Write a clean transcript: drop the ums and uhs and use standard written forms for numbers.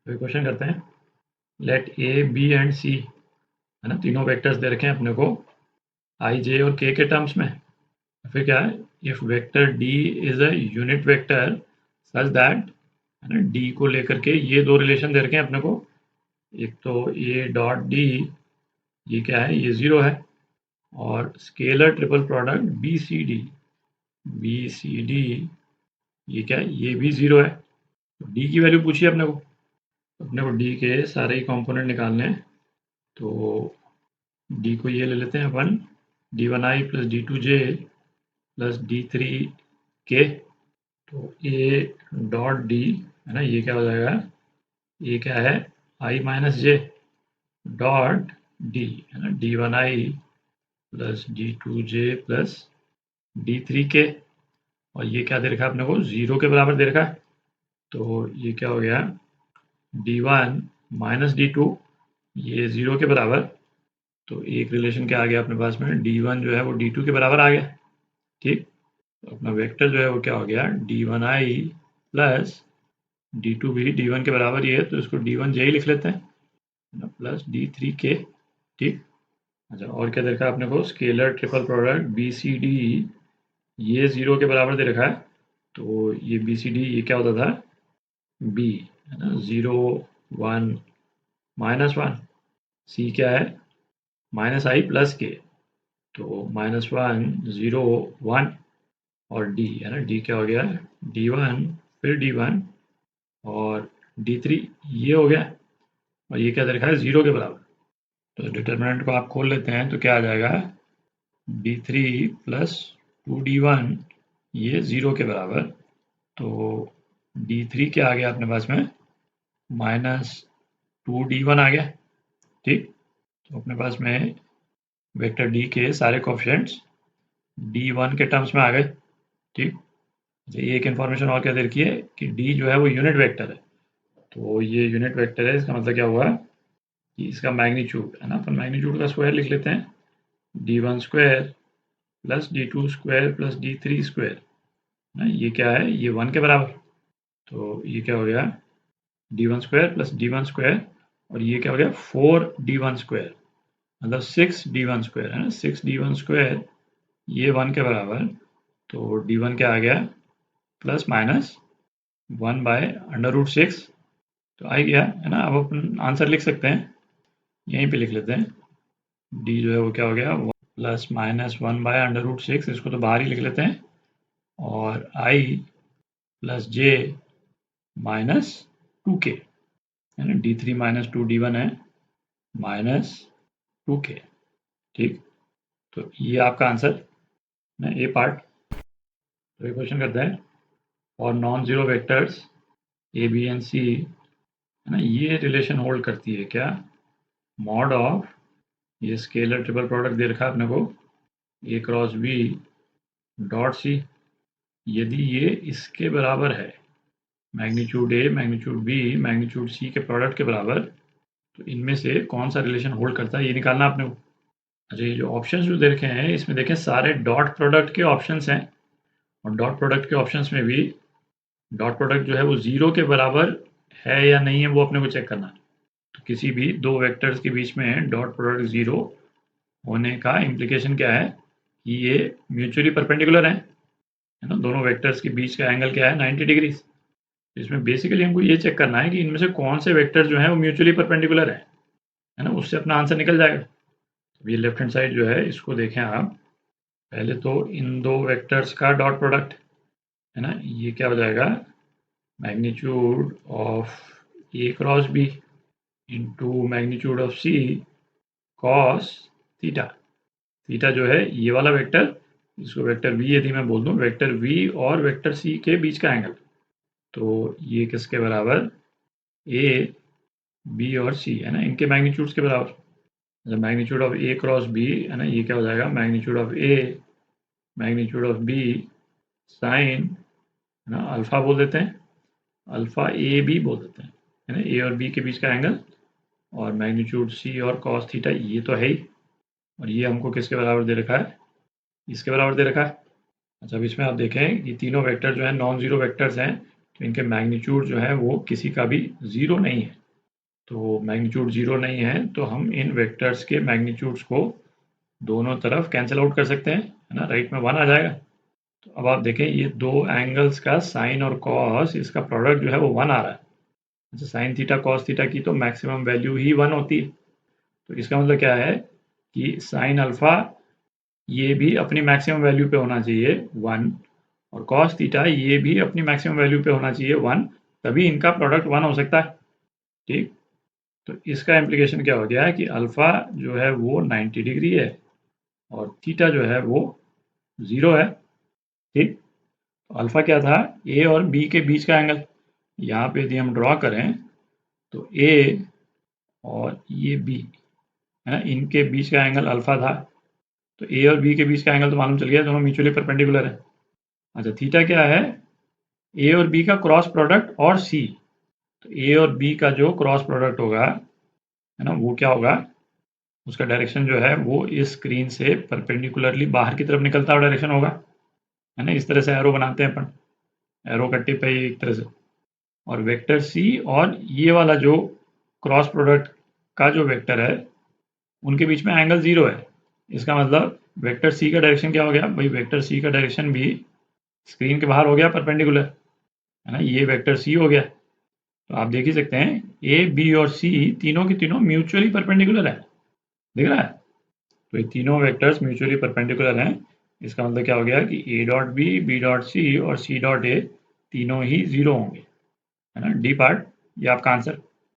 तो क्वेश्चन करते हैं, late A B and C, है ना, तीनों वेक्टर्स दे रखे हैं अपने को आई जे और के टर्म्स में। फिर क्या है, if vector D is a unit vector such that, है ना, डी को लेकर के ये दो रिलेशन दे रखे हैं अपने को। एक तो ए डॉट डी, ये क्या है, ये जीरो है, और scalar triple product B C D, ये क्या है, ये भी जीरो है। तो डी की वैल्यू पूछी है अपने को डी के सारे ही कंपोनेंट निकालने हैं। तो डी को ये ले लेते हैं अपन, d1i plus d2j plus d3k। तो ए डॉट डी, है ना, ये क्या हो जाएगा, ये क्या है, i minus J dot D, है ना, d1i plus d2j plus d3k। और ये क्या दे रखा है अपने को, जीरो के बराबर दे रखा है। तो ये क्या हो गया, d1 माइनस d2, ये जीरो के बराबर। तो एक रिलेशन क्या आ गया अपने पास में, d1 जो है वो d2 के बराबर आ गया। ठीक, तो अपना वेक्टर जो है वो क्या हो गया, d1i प्लस d2 भी d1 के बराबर ही है, तो इसको d1j ही लिख लेते हैं, प्लस d3k। ठीक, अच्छा, और क्या देखा आपने को, scalar triple product B C D, ये जीरो के बराबर दे रखा है। तो ये बी सी डी, ये क्या होता था, बी, है ना, जीरो वन माइनस वन। सी क्या है, माइनस आई प्लस के, तो माइनस वन जीरो वन। और डी, है ना, डी क्या हो गया, d1 फिर d1 और d3, ये हो गया। और ये क्या दे रखा है, जीरो के बराबर। तो डिटर्मिनेंट को आप खोल लेते हैं तो क्या आ जाएगा, d3 प्लस 2d1, ये जीरो के बराबर। तो d3 क्या आ गया अपने पास में, माइनस 2d1 आ गया। ठीक, तो अपने पास में वेक्टर डी के सारे कोएफिशिएंट्स d1 के टर्म्स में आ गए। ठीक, ये एक इन्फॉर्मेशन और क्या दे रखी है कि डी जो है वो यूनिट वेक्टर है। तो ये यूनिट वेक्टर है, इसका मतलब क्या हुआ कि इसका मैग्नीट्यूड, है ना, अपन मैग्नीट्यूड का स्क्वायर लिख लेते हैं, d1 square plus d2 square plus d3 square, ना, ये क्या है, ये 1 के बराबर। तो ये क्या हो गया, d1 square plus d1 square, और ये क्या हो गया, 4d1 स्क्वायर, मतलब 6d1 स्क्वायर, है ना, 6d1 स्क्वायर, ये 1 के बराबर। तो d1 क्या आ गया, plus minus 1 by under root 6। तो आ गया, है ना। अब अपन आंसर लिख सकते हैं, यहीं पे लिख लेते हैं, डी जो है वो क्या हो गया, plus minus 1 by under root 6, इसको तो बाहर ही लिख लेते हैं, और आई प्लस जे माइनस 2k, है ना, d3 माइनस 2d1 है, माइनस 2k। ठीक, तो ये आपका आंसर है, ए पार्ट। तो ये क्वेश्चन करते हैं, और non zero vectors A B and C, है ना, ये रिलेशन होल्ड करती है क्या, मॉड ऑफ, ये स्केलर ट्रिपल प्रोडक्ट दे रखा है अपने को, A cross B dot C, यदि ये इसके बराबर है, magnitude A magnitude B magnitude C के प्रोडक्ट के बराबर, तो इनमें से कौन सा रिलेशन होल्ड करता है, ये निकालना आपने को। अच्छा, ये जो ऑप्शंस जो दे रखे हैं इसमें देखें सारे डॉट प्रोडक्ट के ऑप्शंस हैं, और डॉट प्रोडक्ट के ऑप्शंस में भी डॉट प्रोडक्ट जो है वो जीरो के बराबर है या नहीं है, वो अपने को चेक करना है। तो किसी भी दो वेक्टर्स के बीच में डॉट प्रोडक्ट जीरो होने का इम्प्लीकेशन क्या है कि ये म्यूचुअली परपेंडिकुलर है ना, दोनों वेक्टर्स के बीच का एंगल क्या है, 90 डिग्रीज। इसमें बेसिकली हमको ये चेक करना है कि इनमें से कौन से वेक्टर जो है वो म्यूचुअली परपेंडिकुलर है ना, उससे अपना आंसर निकल जाएगा। तो ये लेफ्ट हैंड साइड जो है इसको देखें आप, पहले तो इन दो वेक्टर्स का डॉट प्रोडक्ट, है ना, ये क्या हो जाएगा, magnitude of A cross B into magnitude of C cos theta. Theta जो है ये वाला वेक्टर, इसको वेक्टर वी यदि मैं बोल दूं, वेक्टर वी और वेक्टर सी के बीच का एंगल, तो ये किसके बराबर, ए बी और सी, है ना, इनके मैग्नीट्यूड्स के बराबर। Magnitude of A cross B, है ना, ये क्या हो जाएगा, magnitude of A magnitude of B sine, है ना, अल्फा बोल देते हैं, अल्फा ए बी बोल देते हैं, है ना, ए और बी के बीच का एंगल, और मैग्नीट्यूड सी और कॉस थीटा, ये तो है ही, और ये हमको किसके बराबर दे रखा है, इसके बराबर दे रखा है। अच्छा, अब इसमें आप देखें कि तीनों वेक्टर जो है नॉन जीरो वेक्टर्स हैं, तो इनके मैग्नीट्यूड जो है वो किसी का भी 0 नहीं है। तो मैग्नीट्यूड 0 नहीं है तो हम इन वेक्टर्स के मैग्नीट्यूड्स को दोनों तरफ कैंसिल आउट कर सकते हैं, है ना, राइट में 1 आ जाएगा। तो अब आप देखें ये दो एंगल्स का साइन और कॉस, इसका प्रोडक्ट जो है वो 1 आ रहा है। अच्छा, साइन थीटा कॉस थीटा की तो मैक्सिमम वैल्यू ही 1 होती है। तो इसका मतलब क्या है कि साइन अल्फा ये भी अपनी मैक्सिमम वैल्यू पे होना चाहिए 1, और कॉस थीटा ये भी अपनी मैक्सिमम वैल्यू पे होना चाहिए 1, तभी इनका प्रोडक्ट 1 हो सकता है। ठीक, तो इसका इम्प्लीकेशन क्या हो गया है कि अल्फा जो है वो 90 डिग्री है और थीटा जो है वो 0 है। ठीक, तो अल्फा क्या था, ए और बी के बीच का एंगल। यहाँ पे यदि हम ड्रॉ करें तो ए और ये बी, है ना, इनके बीच का एंगल अल्फा था। तो ए और बी के बीच का एंगल तो मालूम चल गया, दोनों म्यूचुअली परपेंडिकुलर है। अच्छा, थीटा क्या है, ए और बी का क्रॉस प्रोडक्ट और सी। तो ए और बी का जो क्रॉस प्रोडक्ट होगा, है ना, वो क्या होगा, उसका डायरेक्शन जो है वो इस स्क्रीन से परपेंडिकुलरली बाहर की तरफ निकलता हुआ डायरेक्शन होगा, है ना। इस तरह से एरो बनाते हैं अपन, एरो का टिप है ये एक तरह से। और वेक्टर सी और ये वाला जो क्रॉस प्रोडक्ट का जो वेक्टर है, उनके बीच में एंगल 0 है। इसका मतलब वेक्टर सी का डायरेक्शन क्या हो गया भाई, वेक्टर सी का डायरेक्शन भी स्क्रीन के बाहर हो गया परपेंडिकुलर, है ना, ये वेक्टर सी हो गया। तो आप देख ही सकते हैं ए बी और सी तीनों के तीनों म्यूचुअली परपेंडिकुलर है, दिख रहा है। तो ये तीनों वेक्टर्स म्यूचुअली परपेंडिकुलर हैं। इसका मतलब क्या हो गया कि A dot B dot C और सी डॉट ए तीनों ही 0 होंगे, है ना। डी पार्ट ये आपका आंसर।